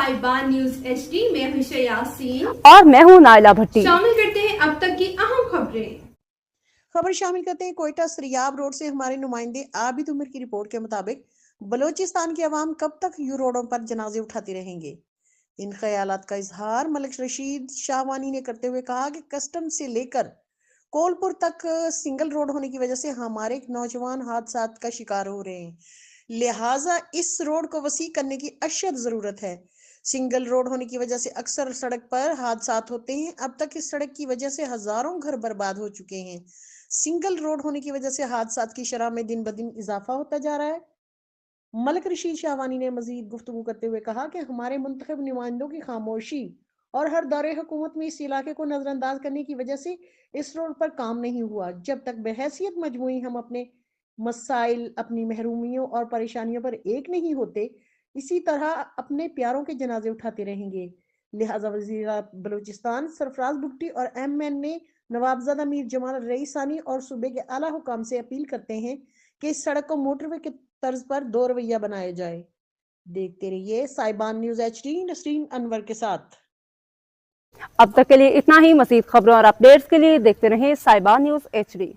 Saiban news HD में हूं यासीन और मैं हूं नाइला भट्टी। शामिल करते हैं अब तक की अहम खबरें। खबर शामिल करते हैं कोयटा सरियाब रोड से हमारे नुमाइंदे आबिद उमर की रिपोर्ट के मुताबिक बलोचिस्तान की आवाम कब तक यूं रोडों पर जनाजे उठाती रहेंगे। इन ख्यालात का इजहार मलिक रशीद शाहवानी ने करते हुए कहा कि कस्टम से लेकर कोलपुर तक सिंगल रोड होने की वजह से हमारे नौजवान हादसात का शिकार हो रहे हैं, लिहाजा इस रोड को वसी करने की अशद जरूरत है। सिंगल रोड होने की वजह से अक्सर सड़क पर हादसात होते हैं। अब तक इस सड़क की वजह से हजारों घर बर्बाद हो चुके हैं। सिंगल रोड होने की वजह से हादसात की शरह में दिन ब दिन इजाफा होता जा रहा है। मलिक रशीद शाहवानी ने मजीद गुफ्तगू करते हुए कहा कि हमारे मुंतखब नुमाइंदों की खामोशी और हर दौरे हुकूमत में इस इलाके को नजरअंदाज करने की वजह से इस रोड पर काम नहीं हुआ। जब तक बहैसियत मजमूई हम अपने मसाइल, अपनी महरूमियों और परेशानियों पर एक नहीं होते, इसी तरह अपने प्यारों के जनाजे उठाते रहेंगे। लिहाजा वज़ीर बलूचिस्तान सरफराज भुट्टी और MN ने नवाबजादा मीर जमाल रईसानी और सूबे के आला हुकाम से अपील करते हैं कि इस सड़क को मोटरवे के तर्ज पर दो रवैया बनाया जाए। देखते रहिए साइबान न्यूज HD नसरीन अनवर के साथ। अब तक के लिए इतना ही। मज़ीद खबरों और अपडेट्स के लिए देखते रहें साइबान न्यूज HD।